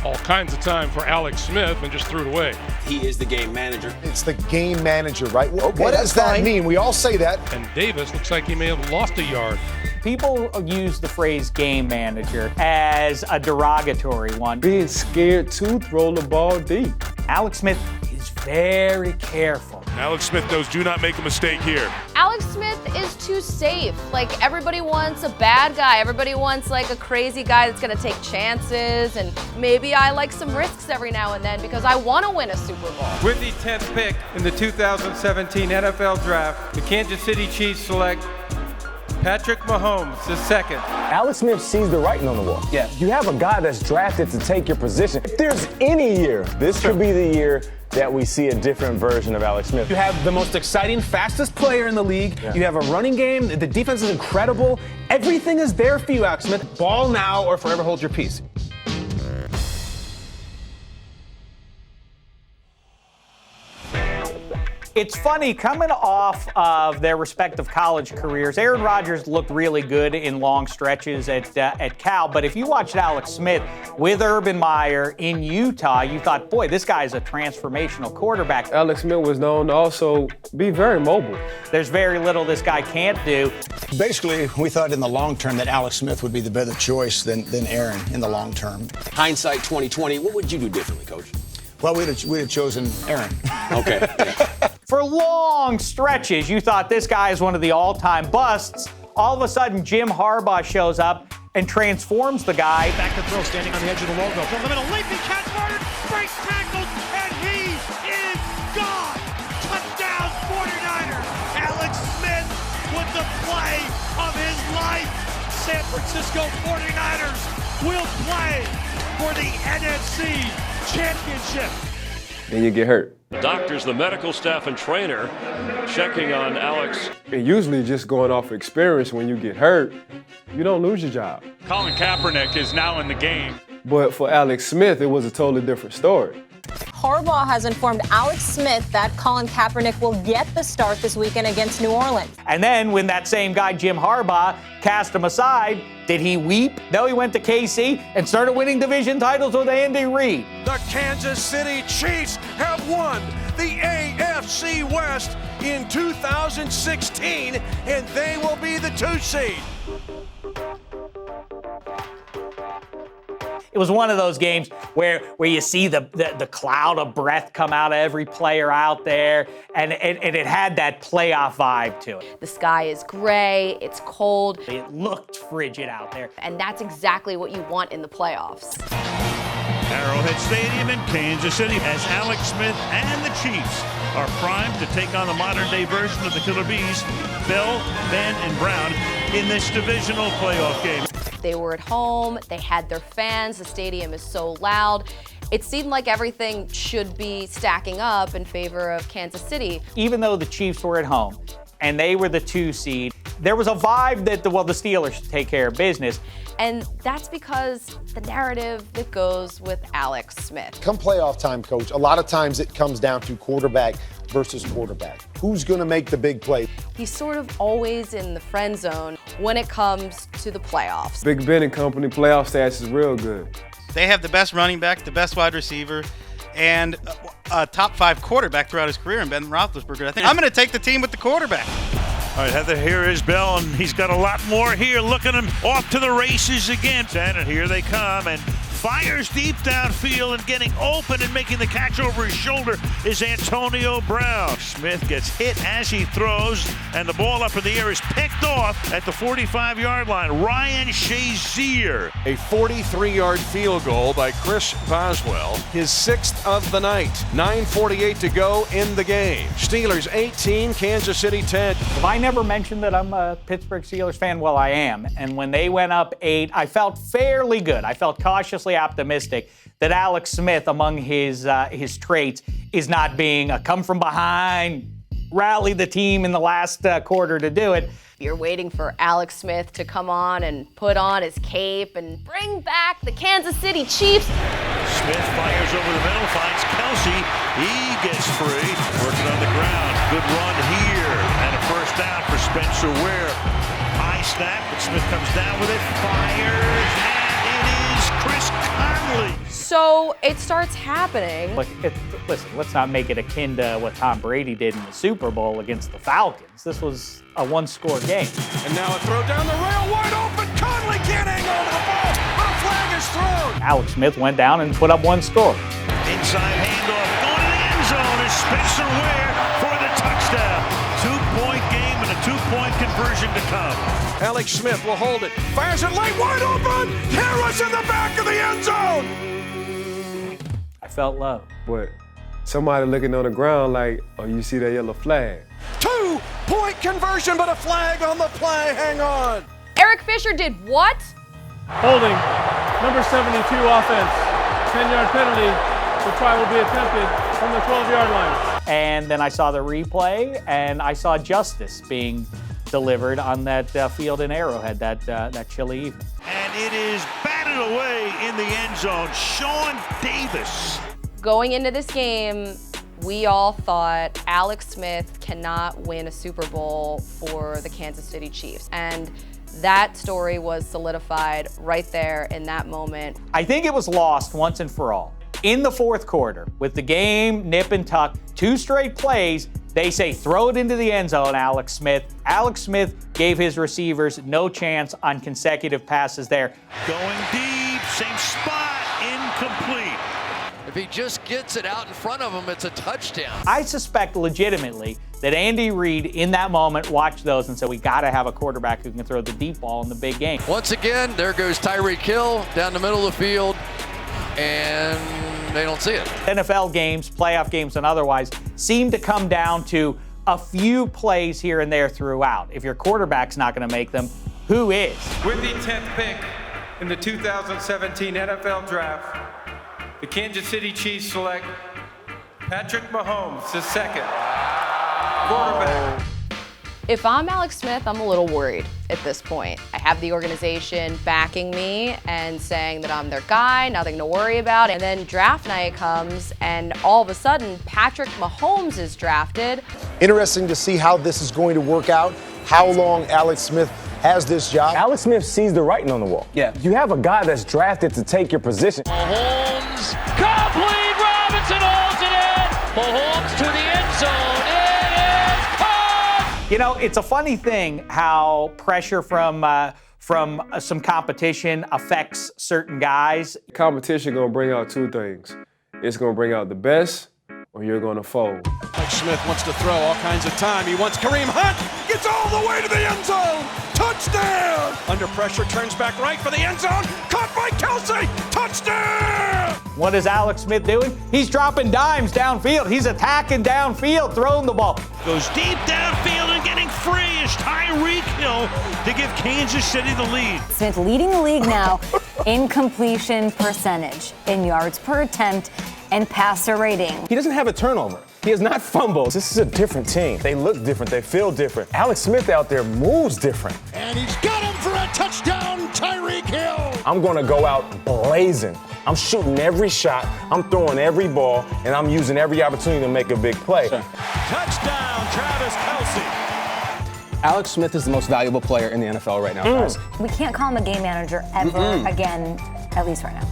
all kinds of time for Alex Smith and just threw it away. He is the game manager. It's the game manager, right? Okay, what does that mean? We all say that. And Davis looks like he may have lost a yard. People use the phrase game manager as a derogatory one. Being scared to throw the ball deep. Alex Smith is very careful. Alex Smith knows do not make a mistake here. Alex Smith is too safe. Like, everybody wants a bad guy. Everybody wants, like, a crazy guy that's going to take chances. And maybe I like some risks every now and then because I want to win a Super Bowl. With the 10th pick in the 2017 NFL Draft, the Kansas City Chiefs select Patrick Mahomes II. Alex Smith sees the writing on the wall. Yeah. You have a guy that's drafted to take your position. If there's any year, this could be the year that we see a different version of Alex Smith. You have the most exciting, fastest player in the league. Yeah. You have a running game. The defense is incredible. Everything is there for you, Alex Smith. Ball now or forever hold your peace. It's funny, coming off of their respective college careers, Aaron Rodgers looked really good in long stretches at Cal, but if you watched Alex Smith with Urban Meyer in Utah, you thought, boy, this guy is a transformational quarterback. Alex Smith was known to also be very mobile. There's very little this guy can't do. Basically, we thought in the long term that Alex Smith would be the better choice than Aaron in the long term. Hindsight 2020, what would you do differently, Coach? Well, we'd have chosen Aaron. Okay. Yeah. For long stretches, you thought this guy is one of the all-time busts. All of a sudden, Jim Harbaugh shows up and transforms the guy. Back to throw, standing on the edge of the logo. From the middle, leaping catch, Martin, breaks tackles, and he is gone. Touchdown, 49ers. Alex Smith with the play of his life. San Francisco 49ers will play for the NFC Championship. And you get hurt. Doctors, the medical staff, and trainer checking on Alex. And usually just going off experience, when you get hurt, you don't lose your job. Colin Kaepernick is now in the game. But for Alex Smith, it was a totally different story. Harbaugh has informed Alex Smith that Colin Kaepernick will get the start this weekend against New Orleans. And then when that same guy, Jim Harbaugh, cast him aside, did he weep? No, he went to KC and started winning division titles with Andy Reid. The Kansas City Chiefs have won the AFC West in 2016, and they will be the 2 seed. It was one of those games where you see the cloud of breath come out of every player out there, and it had that playoff vibe to it. The sky is gray, it's cold. It looked frigid out there. And that's exactly what you want in the playoffs. Arrowhead Stadium in Kansas City as Alex Smith and the Chiefs are primed to take on the modern-day version of the Killer Bees, Bell, Ben, and Brown, in this divisional playoff game. They were at home, they had their fans, the stadium is so loud. It seemed like everything should be stacking up in favor of Kansas City. Even though the Chiefs were at home and they were the 2 seed, there was a vibe that the Steelers should take care of business. And that's because the narrative that goes with Alex Smith. Come playoff time, Coach, a lot of times it comes down to quarterback versus quarterback. Who's going to make the big play? He's sort of always in the friend zone when it comes to the playoffs. Big Ben and company playoff stats is real good. They have the best running back, the best wide receiver, and a top 5 quarterback throughout his career in Ben Roethlisberger. I think I'm going to take the team with the quarterback. All right, Heather, here is Bell, and he's got a lot more here. Look at him off to the races again. And here they come, and fires deep downfield and getting open and making the catch over his shoulder is Antonio Brown. Smith gets hit as he throws, and the ball up in the air is picked off at the 45-yard line. Ryan Shazier. A 43-yard field goal by Chris Boswell, his 6th of the night. 9:48 to go in the game. Steelers 18, Kansas City 10. Have I never mentioned that I'm a Pittsburgh Steelers fan? Well, I am. And when they went up 8, I felt fairly good. I felt cautiously optimistic that Alex Smith, among his traits, is not being a come from behind, rally the team in the last quarter to do it. You're waiting for Alex Smith to come on and put on his cape and bring back the Kansas City Chiefs. Smith fires over the middle, finds Kelsey. He gets free, working on the ground. Good run here, and a first down for Spencer Ware. High snap, but Smith comes down with it, fires, and it is Chris Conley. So So it starts happening. Listen, let's not make it akin to what Tom Brady did in the Super Bowl against the Falcons. This was a one-score game. And now a throw down the rail, wide open. Conley can't hang on to the ball, but a flag is thrown. Alex Smith went down and put up one score. Inside handoff, going to the end zone is Spencer Ware for the touchdown. 2-point game and a 2-point conversion to come. Alex Smith will hold it, fires it late, wide open. Harris in the back of the end zone. I felt love. But somebody looking on the ground like, oh, you see that yellow flag. 2-point conversion, but a flag on the play. Hang on. Eric Fisher did what? Holding, number 72 offense, 10-yard penalty. The try will be attempted from the 12-yard line. And then I saw the replay, and I saw justice being delivered on that field in Arrowhead that chilly evening. And it is batted away in the end zone. Sean Davis. Going into this game, we all thought Alex Smith cannot win a Super Bowl for the Kansas City Chiefs. And that story was solidified right there in that moment. I think it was lost once and for all. In the fourth quarter, with the game nip and tuck, 2 straight plays, they say throw it into the end zone, Alex Smith. Alex Smith gave his receivers no chance on consecutive passes there. Going deep, same spot, incomplete. If he just gets it out in front of him, it's a touchdown. I suspect legitimately that Andy Reid in that moment watched those and said, we got to have a quarterback who can throw the deep ball in the big game. Once again, there goes Tyreek Hill down the middle of the field, and they don't see it. NFL games, playoff games, and otherwise seem to come down to a few plays here and there throughout. If your quarterback's not going to make them, who is? With the 10th pick in the 2017 NFL Draft, the Kansas City Chiefs select Patrick Mahomes, the second quarterback. If I'm Alex Smith, I'm a little worried at this point. I have the organization backing me and saying that I'm their guy, nothing to worry about. And then draft night comes, and all of a sudden, Patrick Mahomes is drafted. Interesting to see how this is going to work out, how long Alex Smith has this job. Alex Smith sees the writing on the wall. Yeah. You have a guy that's drafted to take your position. Mahomes, complete, Robinson holds it in. Mahomes to the end zone. It is caught. You know, it's a funny thing how pressure from some competition affects certain guys. Competition gonna bring out 2 things. It's gonna bring out the best, or you're gonna fold. Alex Smith wants to throw all kinds of time. He wants Kareem Hunt. Gets all the way to the end zone. Touchdown! Under pressure, turns back right for the end zone. Caught by Kelsey. Touchdown! What is Alex Smith doing? He's dropping dimes downfield. He's attacking downfield, throwing the ball. Goes deep downfield and getting free is Tyreek Hill to give Kansas City the lead. Smith leading the league now in completion percentage, in yards per attempt, and passer rating. He doesn't have a turnover. He has not fumbled. This is a different team. They look different. They feel different. Alex Smith out there moves different. And he's got him for a touchdown, Tyreek Hill. I'm going to go out blazing. I'm shooting every shot. I'm throwing every ball, and I'm using every opportunity to make a big play. Touchdown, Travis Kelce. Alex Smith is the most valuable player in the NFL right now, guys. We can't call him a game manager ever again, at least right now.